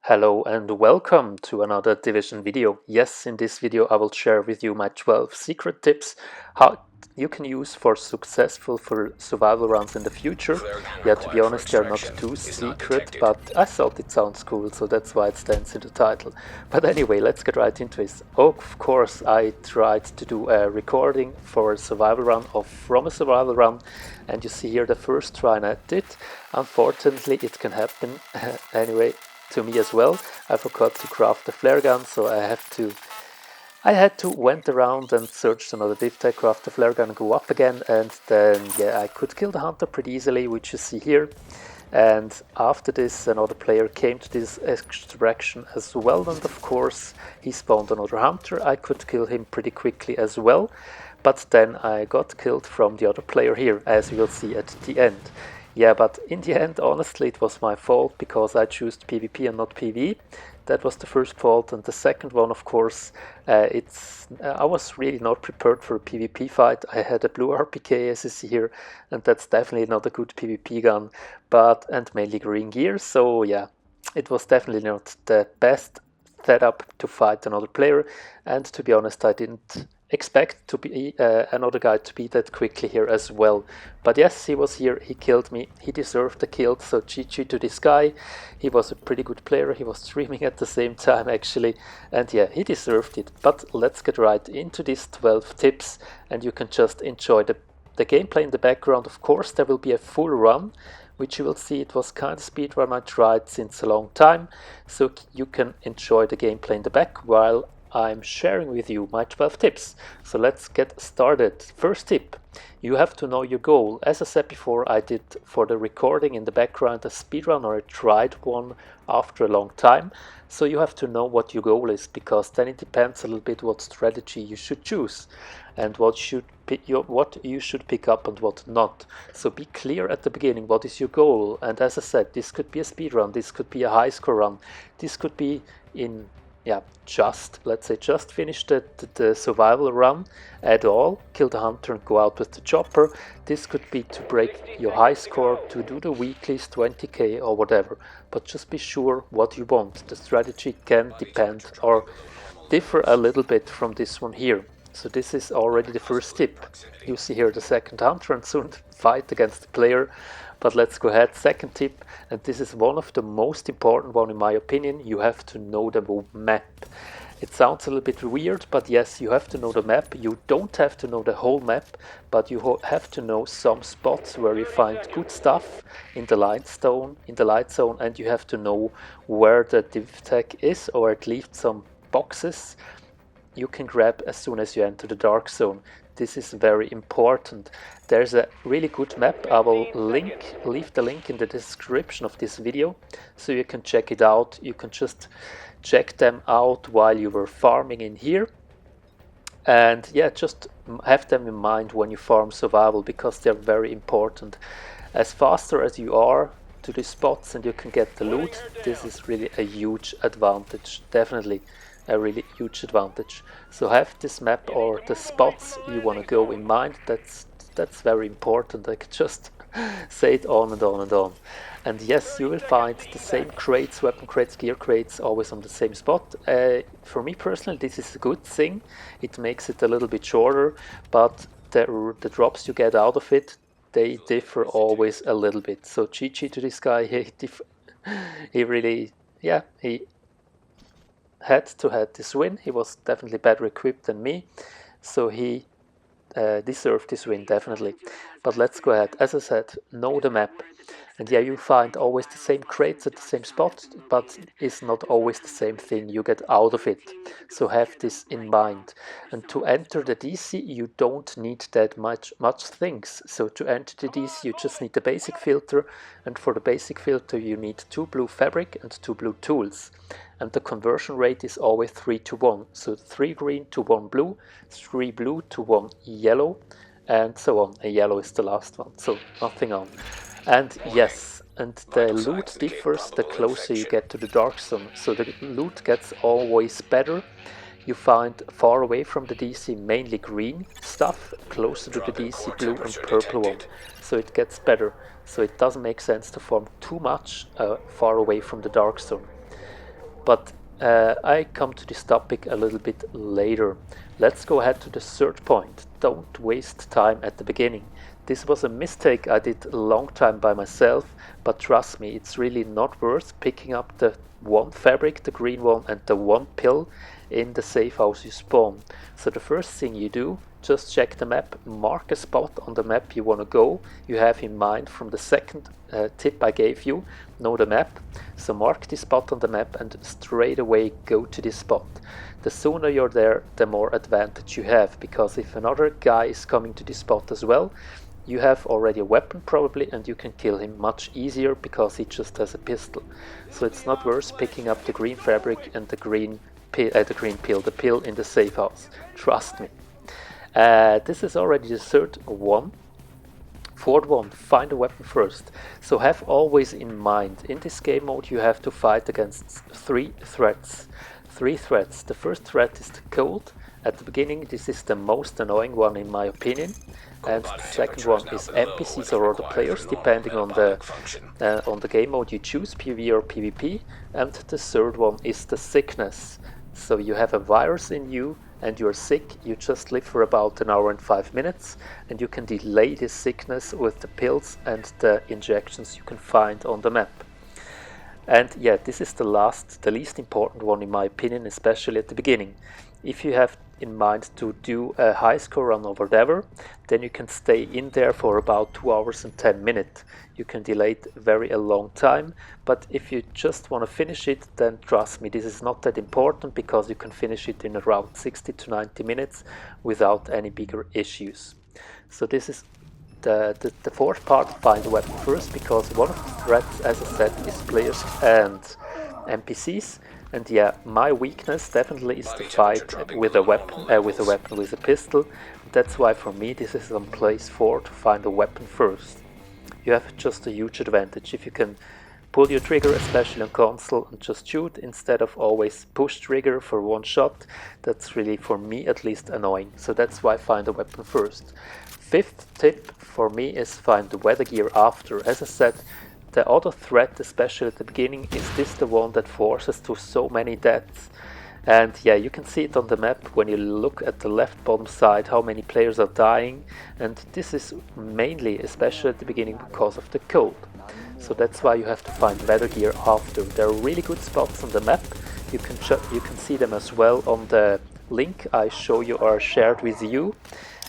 Hello and welcome to another Division video. Yes, in this video I will share with you my 12 secret tips how you can use for successful survival runs in the future. Yeah, to be honest, they're not too secret, but I thought it sounds cool, so that's why it stands in the title. But anyway, let's get right into it. Of course, I tried to do a recording for a survival run from a survival run, and you see here the first try I did. Unfortunately, it can happen anyway to me as well. I forgot to craft the flare gun, so I had to went around and searched another div tag, craft the flare gun and go up again, and then yeah, I could kill the hunter pretty easily, which you see here. And after this, another player came to this extraction as well, and of course he spawned another hunter. I could kill him pretty quickly as well, but then I got killed from the other player here, as you will see at the end. Yeah, but in the end, honestly, it was my fault because I chose PvP and not PvE. That was the first fault, and the second one, of course, I was really not prepared for a PvP fight. I had a blue RPK, as you see here, and that's definitely not a good PvP gun, and mainly green gear. So yeah, it was definitely not the best setup to fight another player, and to be honest, I didn't expect to be another guy to be that quickly here as well. But yes, he was here, he killed me, he deserved the kill, so GG to this guy. He was a pretty good player, he was streaming at the same time actually, and yeah, he deserved it. But let's get right into these 12 tips, and you can just enjoy the gameplay in the background. Of course, there will be a full run, which you will see. It was kind of speed run I tried since a long time, so you can enjoy the gameplay in the back while I'm sharing with you my 12 tips. So let's get started. First tip, you have to know your goal. As I said before, I did for the recording in the background a speedrun, or I tried one after a long time. So you have to know what your goal is, because then it depends a little bit what strategy you should choose and what you should pick up and what not. So be clear at the beginning, what is your goal? And as I said, this could be a speedrun, this could be a high score run, this could be in let's say just finish the survival run at all, kill the hunter and go out with the chopper. This could be to break your high score, to do the weeklies, 20k or whatever, but just be sure what you want. The strategy can depend or differ a little bit from this one here. So this is already the first tip. You see here the second hunter and soon fight against the player. But let's go ahead. Second tip, and this is one of the most important one in my opinion, you have to know the map. It sounds a little bit weird, but yes, you have to know the map. You don't have to know the whole map, but you have to know some spots where you find good stuff in the light zone, and you have to know where the div tag is, or at least some boxes you can grab as soon as you enter the dark zone. This is very important. There's a really good map. I will leave the link in the description of this video, so you can check it out. You can just check them out while you were farming in here. And yeah, just have them in mind when you farm survival, because they're very important. As faster as you are to the spots and you can get the loot, this is really a huge advantage, definitely a really huge advantage. So have this map or the spots you want to go in mind. That's very important. I could just say it on and on and on. And yes, you will find the same crates, weapon crates, gear crates, always on the same spot. For me personally, this is a good thing. It makes it a little bit shorter, but the drops you get out of it, they differ always a little bit. So GG to this guy. He really, yeah, he had to have this win. He was definitely better equipped than me, so he deserved this win, definitely. But let's go ahead. As I said, know the map. And yeah, you find always the same crates at the same spot, but it's not always the same thing you get out of it. So have this in mind. And to enter the DC, you don't need that much things. So to enter the DC, you just need the basic filter. And for the basic filter, you need 2 blue fabric and 2 blue tools. And the conversion rate is always 3 to 1. So 3 green to 1 blue, 3 blue to 1 yellow, and so on. A yellow is the last one, so nothing on. And yes, and the loot differs the closer you get to the dark zone. So the loot gets always better. You find far away from the DC mainly green stuff, closer to the DC blue and purple one. So it gets better. So it doesn't make sense to farm too much far away from the dark zone. but I come to this topic a little bit later. Let's go ahead to the third point. Don't waste time at the beginning. This was a mistake I did a long time by myself, but trust me, it's really not worth picking up the one fabric, the green one, and the one pill in the safe house you spawn. So the first thing you do, just check the map, mark a spot on the map you want to go. You have in mind from the second tip I gave you, know the map. So mark this spot on the map and straight away go to this spot. The sooner you're there, the more advantage you have, because if another guy is coming to this spot as well, you have already a weapon probably, and you can kill him much easier because he just has a pistol. So it's not worth picking up the green fabric and the green pill, the pill in the safe house. Trust me. This is already the third one. Fourth one, find a weapon first. So have always in mind, in this game mode you have to fight against three threats. The first threat is the cold. At the beginning this is the most annoying one in my opinion. And the second one is NPCs or other players, depending on the game mode you choose, PvE or PvP. And the third one is the sickness. So you have a virus in you and you're sick, you just live for about an hour and 5 minutes, and you can delay this sickness with the pills and the injections you can find on the map. And yeah, this is the least important one in my opinion, especially at the beginning. If you have in mind to do a high score run or whatever, then you can stay in there for about 2 hours and 10 minutes. You can delay it a long time, but if you just want to finish it, then trust me, this is not that important, because you can finish it in around 60 to 90 minutes without any bigger issues. So this is the fourth part, find the weapon first, because one of the threats, as I said, is players and NPCs. And yeah, my weakness definitely is the fight with a weapon, with a pistol. That's why for me this is on place 4, to find a weapon first. You have just a huge advantage if you can pull your trigger, especially on console, and just shoot instead of always push trigger for one shot. That's really, for me at least, annoying. So that's why find a weapon first. Fifth tip for me is find the weather gear after. As I said, the other threat, especially at the beginning, is this the one that forces to so many deaths. And yeah, you can see it on the map when you look at the left bottom side how many players are dying, and this is mainly, especially at the beginning, because of the cold. So that's why you have to find weather gear after. There are really good spots on the map. You can see them as well on the link I show you or shared with you,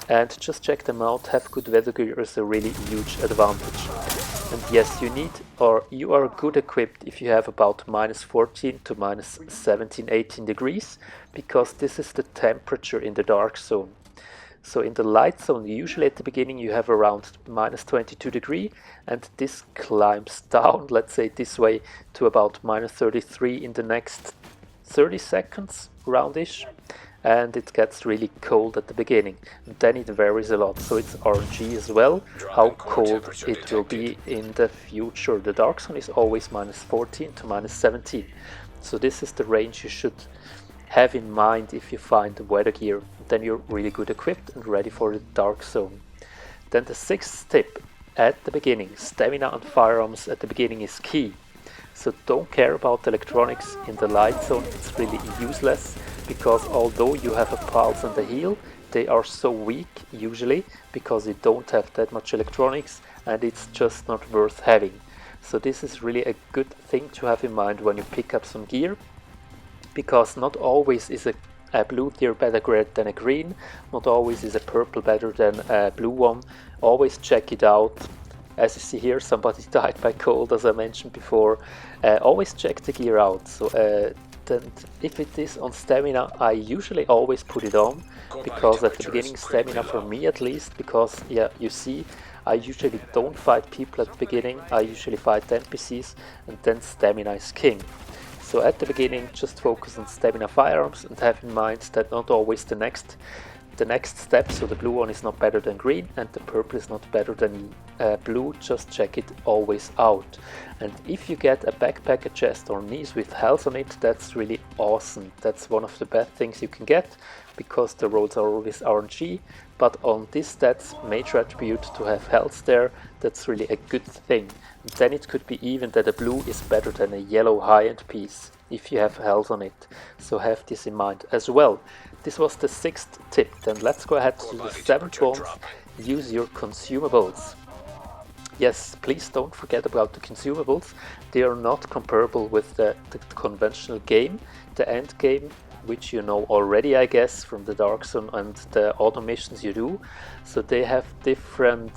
and just check them out. Have good weather gear is a really huge advantage. And yes, you are good equipped if you have about -14 to -17, 18 degrees, because this is the temperature in the dark zone. So in the light zone, usually at the beginning you have around -22 degrees, and this climbs down, let's say this way, to about -33 in the next 30 seconds, roundish. And it gets really cold at the beginning, and then it varies a lot, so it's RNG as well how cold it will be in the future. The dark zone is always -14 to -17, so this is the range you should have in mind if you find the weather gear. Then you're really good equipped and ready for the dark zone. Then the sixth tip, at the beginning, stamina and firearms at the beginning is key. So don't care about electronics in the light zone, it's really useless, because although you have a pulse and a heal, they are so weak usually, because you don't have that much electronics, and it's just not worth having. So this is really a good thing to have in mind when you pick up some gear, because not always is a blue tier better grade than a green, not always is a purple better than a blue one. Always check it out. As you see here, somebody died by cold, as I mentioned before. Always check the gear out. So then if it is on stamina, I usually always put it on, because at the beginning stamina, for me at least, because yeah, you see, I usually don't fight people at the beginning, I usually fight NPCs, and then stamina is king. So at the beginning, just focus on stamina firearms, and have in mind that not always the next step, so the blue one is not better than green and the purple is not better than blue. Just check it always out. And if you get a backpack, a chest or knees with health on it, that's really awesome. That's one of the best things you can get, because the rolls are always RNG, but on this stats major attribute to have health there, that's really a good thing. And then it could be even that a blue is better than a yellow high-end piece. if you have health on it. So have this in mind as well. This was the 6th tip. Then let's go ahead to the 7th one. Use your consumables. Yes, please don't forget about the consumables. They are not comparable with the conventional game, the end game, which you know already, I guess, from the Dark Zone and the other missions you do. So they have different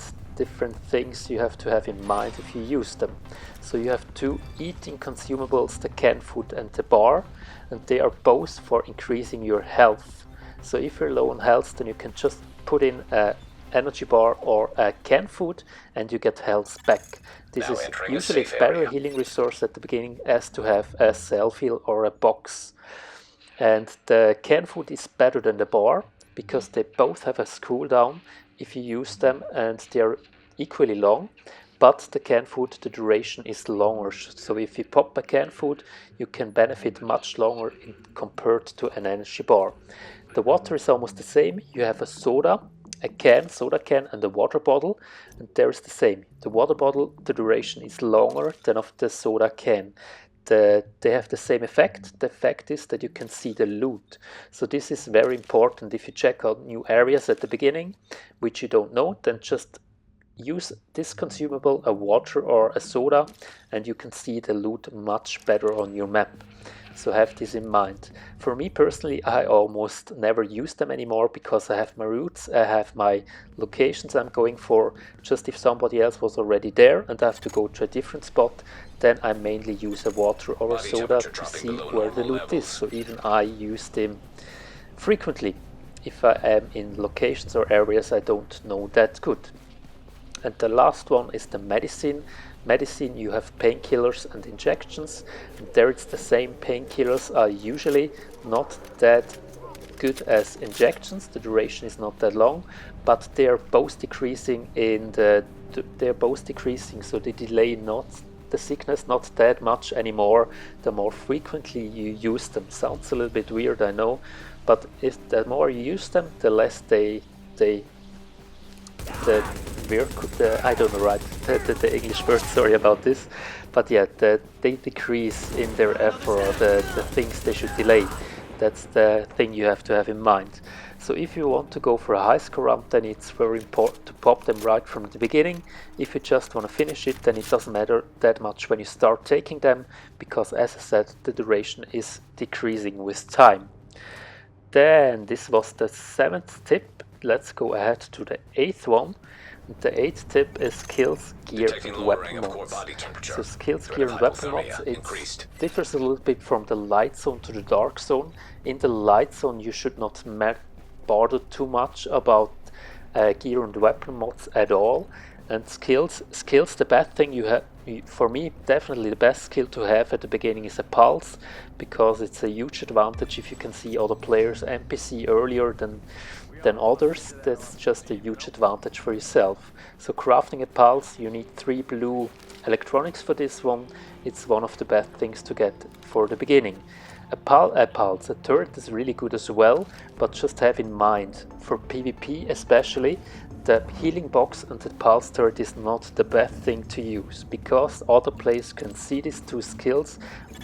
things you have to have in mind if you use them. So you have 2 eating consumables, the canned food and the bar, and they are both for increasing your health. So if you're low on health, then you can just put in a energy bar or a canned food and you get health back. This is usually a better healing resource at the beginning as to have a self-heal or a box. And the canned food is better than the bar because they both have a cooldown if you use them, and they're equally long, but the canned food, the duration is longer. So if you pop a canned food, you can benefit much longer compared to an energy bar. The water is almost the same. You have a soda can and a water bottle, and there is the same. The water bottle, the duration is longer than of the soda can. They have the same effect. The effect is that you can see the loot. So this is very important. If you check out new areas at the beginning, which you don't know, then just use this consumable, a water or a soda, and you can see the loot much better on your map. So have this in mind. For me personally, I almost never use them anymore because I have my routes, I have my locations I'm going for. Just if somebody else was already there and I have to go to a different spot, then I mainly use a water or a soda to see where the loot is. So even I use them frequently if I am in locations or areas I don't know that good. And the last one is the medicine. Medicine, you have painkillers and injections, and there it's the same. Painkillers are usually not that good as injections. The duration is not that long, but they are both decreasing so they delay not the sickness not that much anymore the more frequently you use them. Sounds a little bit weird, I know, but if the more you use them, the less I don't know the English word, sorry about this, but yeah, they decrease in their effort, the things they should delay. That's the thing you have to have in mind. So if you want to go for a high score run, then it's very important to pop them right from the beginning. If you just want to finish it, then it doesn't matter that much when you start taking them, because as I said, the duration is decreasing with time. Then this was the 7th tip. Let's go ahead to the 8th one. The 8th tip is skills, gear and weapon mods. So skills, gear and weapon mods, it differs a little bit from the light zone to the dark zone. In the light zone you should not bother too much about gear and weapon mods at all. And skills, the best thing you have, for me definitely the best skill to have at the beginning is a pulse, because it's a huge advantage if you can see other players NPC earlier than others. That's just a huge advantage for yourself. So crafting a pulse, you need 3 blue electronics for this one. It's one of the best things to get for the beginning. A pulse, a turret is really good as well, but just have in mind, for PvP especially, the healing box and the pulse turret is not the best thing to use, because other players can see these 2 skills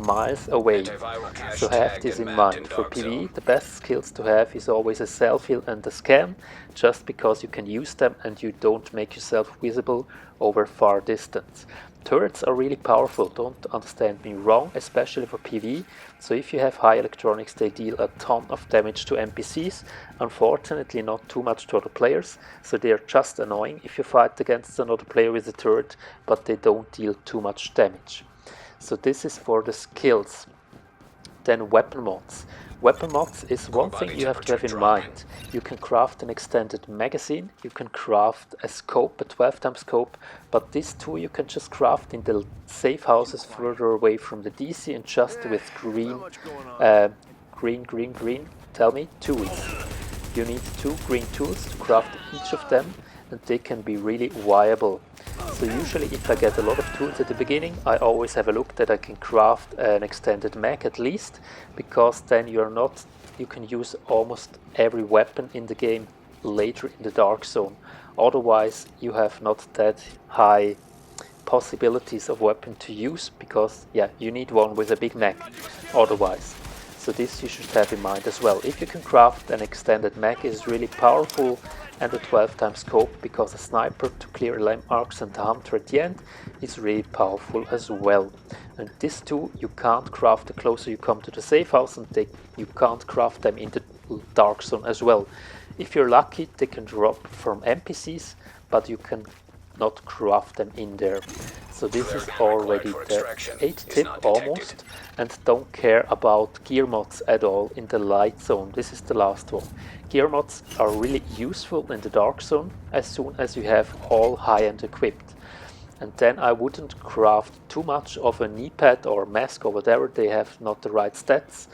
miles away. So have this in mind. For PvE, the best skills to have is always a self-heal and a scan, just because you can use them and you don't make yourself visible over far distance. Turrets are really powerful, don't understand me wrong, especially for PvE. So if you have high electronics, they deal a ton of damage to NPCs, unfortunately not too much to other players, so they are just annoying if you fight against another player with a turret, but they don't deal too much damage. So this is for the skills. Then weapon mods. Weapon mods is one thing you have to have in mind. You can craft an extended magazine, you can craft a scope, a 12x scope, but these 2 you can just craft in the safe houses further away from the DC, and just with green, tell me, tools. You need 2 green tools to craft each of them, and they can be really viable. So usually if I get a lot of tools at the beginning, I always have a look that I can craft an extended mag at least, because then you can use almost every weapon in the game later in the dark zone. Otherwise you have not that high possibilities of weapon to use, because yeah, you need one with a big mag otherwise. So this you should have in mind as well. If you can craft an extended mag, is really powerful, and a 12 times scope, because a sniper to clear landmarks and the hunter at the end is really powerful as well. And these two you can't craft the closer you come to the safe house, and you can't craft them in the dark zone as well. If you're lucky, they can drop from NPCs, but you can not craft them in there. So this is already the 8th tip almost, and don't care about gear mods at all in the light zone. This is the last one. Gear mods are really useful in the dark zone as soon as you have all high-end equipped. And then I wouldn't craft too much of a knee pad or mask or whatever, they have not the right stats.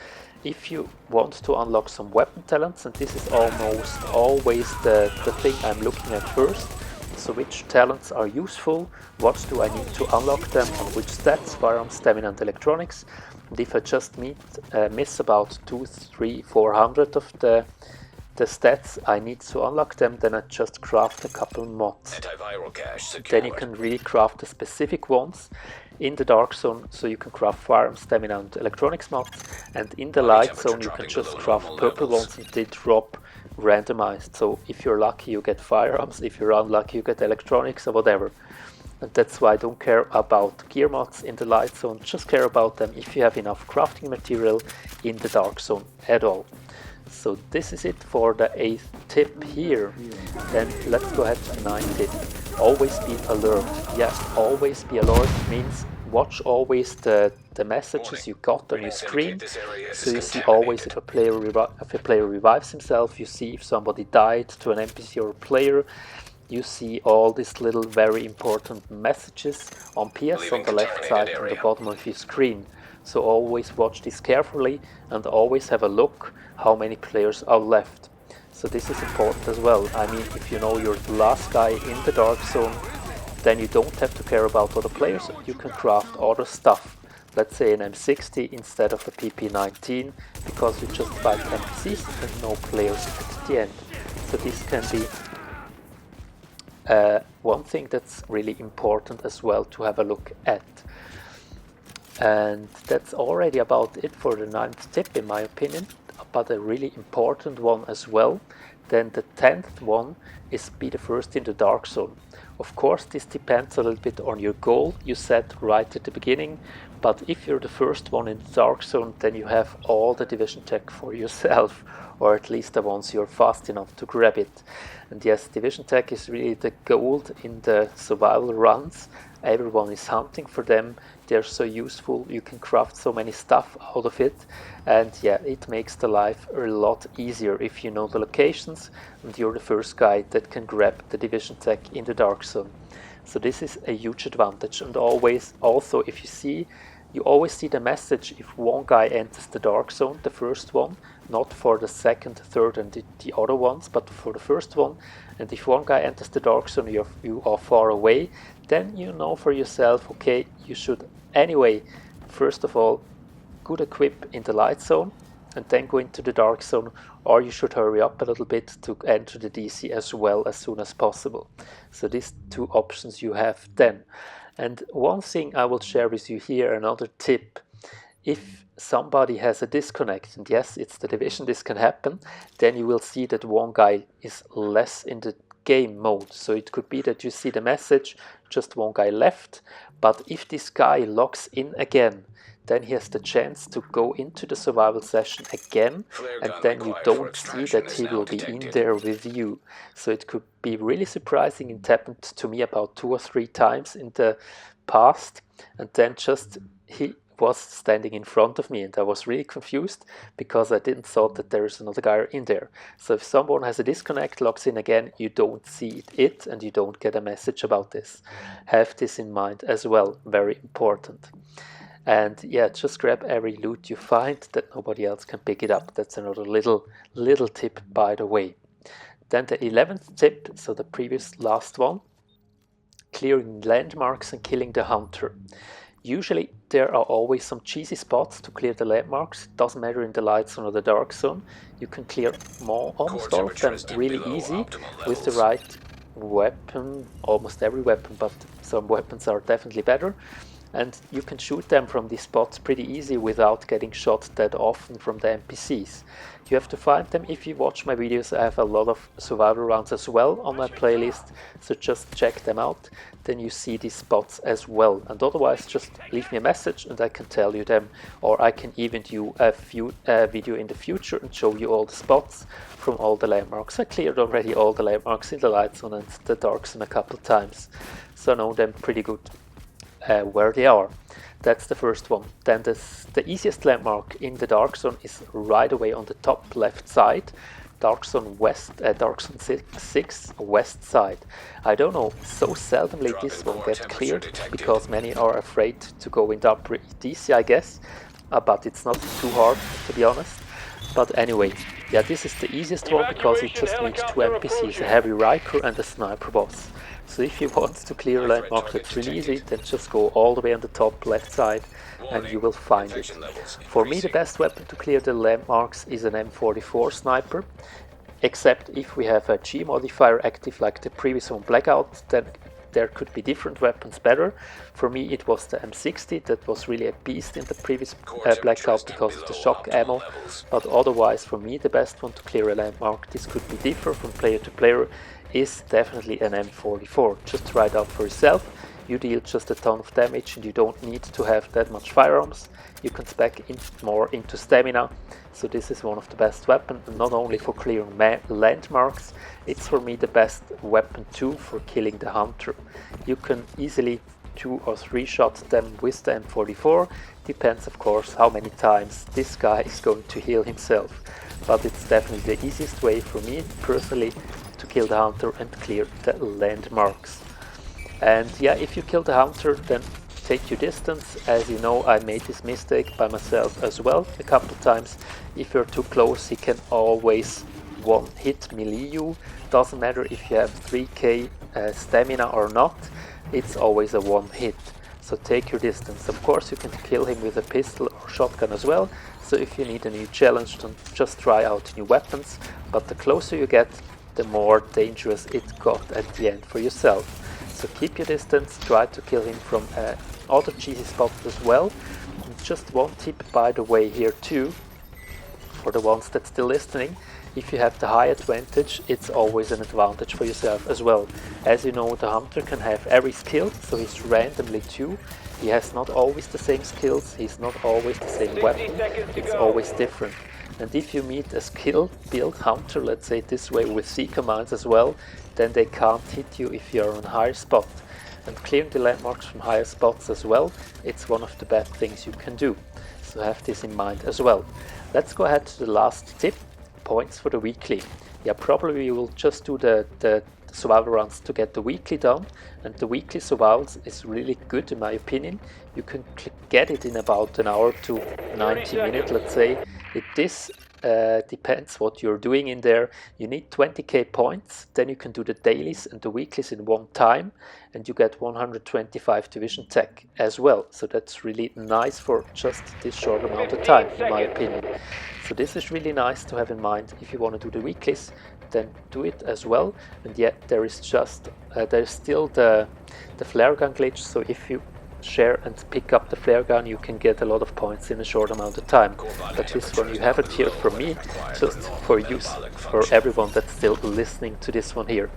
If you want to unlock some weapon talents, and this is almost always the thing I'm looking at first. So which talents are useful, what do I need to unlock them, on which stats, firearms, stamina and electronics. And if I just miss about 200, 300, 400 of the stats I need to unlock them, then I just craft a couple mods. Then you can really craft the specific ones in the dark zone, so you can craft firearms, stamina and electronics mods, and in the light zone you can just craft purple ones and they drop randomized. So if you're lucky you get firearms, if you're unlucky you get electronics or whatever. And that's why I don't care about gear mods in the light zone, just care about them if you have enough crafting material in the dark zone at all. So this is it for the 8th tip here. Then let's go ahead to the 9th tip. Always be alert. Yes, always be alert means watch always the messages you got on your screen. So you see always if a player revives himself, you see if somebody died to an NPC or a player. You see all these little very important messages on PS on the left side and the bottom of your screen. So always watch this carefully and always have a look how many players are left. So this is important as well. I mean, if you know you're the last guy in the dark zone, then you don't have to care about other players. You can craft other stuff. Let's say an M60 instead of a PP19, because you just fight NPCs and no players at the end. So this can be one thing that's really important as well to have a look at. And that's already about it for the 9th tip in my opinion, but a really important one as well. Then the 10th one is be the first in the dark zone. Of course this depends a little bit on your goal you set right at the beginning, but if you're the first one in the dark zone, then you have all the division tech for yourself, or at least the ones you're fast enough to grab it. And yes, division tech is really the gold in the survival runs. Everyone is hunting for them. They're so useful, you can craft so many stuff out of it, and yeah, it makes the life a lot easier if you know the locations and you're the first guy that can grab the division tech in the dark zone. So this is a huge advantage. And always also, if you always see the message if one guy enters the dark zone, the first one, not for the second, third and the other ones, but for the first one. And if one guy enters the dark zone, you are far away, then you know for yourself, okay, you should anyway, first of all, good equip in the light zone and then go into the dark zone, or you should hurry up a little bit to enter the DC as well as soon as possible. So these two options you have then. And one thing I will share with you here, another tip. If somebody has a disconnect, and yes, it's the division, this can happen, then you will see that one guy is less in the game mode. So it could be that you see the message, just one guy left, but if this guy logs in again, then he has the chance to go into the survival session again, and then you don't see that he will be in there with you. So it could be really surprising. It happened to me about 2 or 3 times in the past, and then just he was standing in front of me and I was really confused because I didn't thought that there is another guy in there. So if someone has a disconnect, logs in again, you don't see it and you don't get a message about this. Have this in mind as well, very important. And yeah, just grab every loot you find that nobody else can pick it up. That's another little tip, by the way. Then the 11th tip, so the previous last one, clearing landmarks and killing the hunter. Usually there are always some cheesy spots to clear the landmarks. It doesn't matter in the light zone or the dark zone. You can clear almost all of them really easy with the right weapon, almost every weapon, but some weapons are definitely better. And you can shoot them from these spots pretty easy without getting shot that often from the NPCs. You have to find them. If you watch my videos, I have a lot of survival rounds as well on my playlist, so just check them out. Then you see these spots as well, and otherwise just leave me a message and I can tell you them, or I can even do a video in the future and show you all the spots from all the landmarks. I cleared already all the landmarks in the light zone and the dark zone a couple times, so I know them pretty good where they are. That's the first one. Then the easiest landmark in the dark zone is right away on the top left side. Dark zone 6 west side. I don't know, so seldomly this one gets cleared because many are afraid to go in upper DC, I guess, but it's not too hard to be honest. But anyway, yeah, this is the easiest one because you just need 2 NPCs, a heavy Riker and a sniper boss. So if you want to clear a landmark that's really easy, then just go all the way on the top left side and you will find it. For me, the best weapon to clear the landmarks is an M44 sniper, except if we have a G modifier active like the previous one Blackout, then there could be different weapons better. For me it was the M60 that was really a beast in the previous Blackout because of the shock ammo, but otherwise for me the best one to clear a landmark, this could be different from player to player, is definitely an M44. Just try it out for yourself. You deal just a ton of damage and you don't need to have that much firearms. You can spec more into stamina, so this is one of the best weapons, not only for clearing landmarks, it's for me the best weapon too for killing the hunter. You can easily 2 or 3 shot them with the M44, depends of course how many times this guy is going to heal himself, but it's definitely the easiest way for me personally to kill the hunter and clear the landmarks. And yeah, if you kill the hunter, then take your distance. As you know, I made this mistake by myself as well a couple of times. If you're too close, he can always one hit melee you. Doesn't matter if you have 3k stamina or not, it's always a one hit. So take your distance. Of course you can kill him with a pistol or shotgun as well, so if you need a new challenge, then just try out new weapons, but the closer you get, the more dangerous it got at the end for yourself. So keep your distance, try to kill him from other cheesy spots as well. And just one tip by the way here too, for the ones that's still listening, if you have the high advantage, it's always an advantage for yourself as well. As you know, the hunter can have every skill, so he's randomly too. He has not always the same skills, he's not always the same weapon, it's always different. And if you meet a skill build hunter, let's say this way with C commands as well, then they can't hit you if you're on a higher spot. And clearing the landmarks from higher spots as well, it's one of the best things you can do. So have this in mind as well. Let's go ahead to the last tip, points for the weekly. Yeah, probably we will just do the survival runs to get the weekly done, and the weekly survivals is really good in my opinion. You can get it in about an hour to 90 minutes, let's say. This depends what you're doing in there. You need 20k points, then you can do the dailies and the weeklies in one time, and you get 125 division tech as well. So that's really nice for just this short amount of time, in my opinion. So this is really nice to have in mind. If you want to do the weeklies, then do it as well. And yet there is just there's still the flare gun glitch, so if you share and pick up the flare gun, you can get a lot of points in a short amount of time. But this one you have it here for me, just for use for everyone that's still listening to this one here.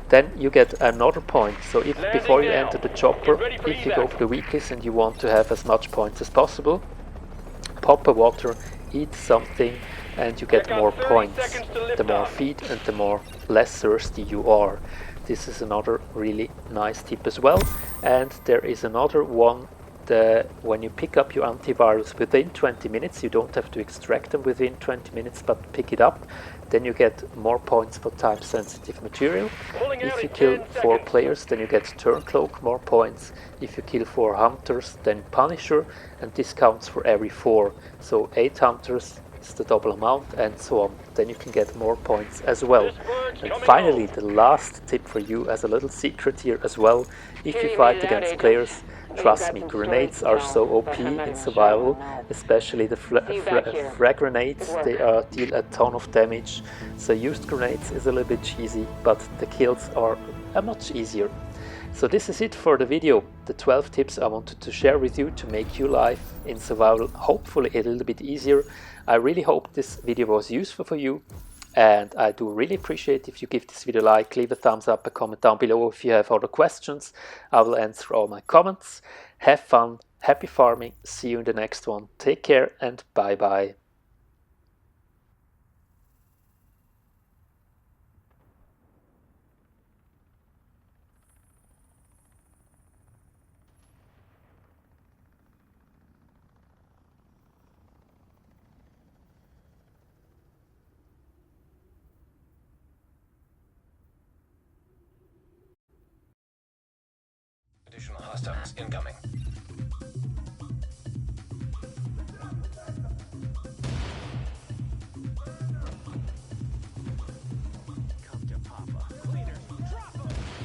Then you get another point. So if before you enter the chopper, if you go for the weeklies and you want to have as much points as possible, pop a water, eat something, and you get more points. The more feed and the more less thirsty you are. This is another really nice tip as well. And there is another one, when you pick up your antivirus within 20 minutes, you don't have to extract them within 20 minutes, but pick it up, then you get more points for time sensitive material. If you kill 4 players, then you get turn cloak, more points. If you kill 4 hunters, then Punisher, and this counts for every 4. So 8 hunters is the double amount, and so on. Then you can get more points as well. And finally, the last tip for you as a little secret here as well, if you fight against players Trust me, grenades are so OP in survival, especially the frag grenades. They deal a ton of damage. So used grenades is a little bit cheesy, but the kills are much easier. So this is it for the video, the 12 tips I wanted to share with you to make your life in survival hopefully a little bit easier. I really hope this video was useful for you, and I do really appreciate if you give this video a like, leave a thumbs up, a comment down below if you have other questions. I will answer all my comments. Have fun, happy farming, see you in the next one. Take care and bye bye. Additional hostiles incoming.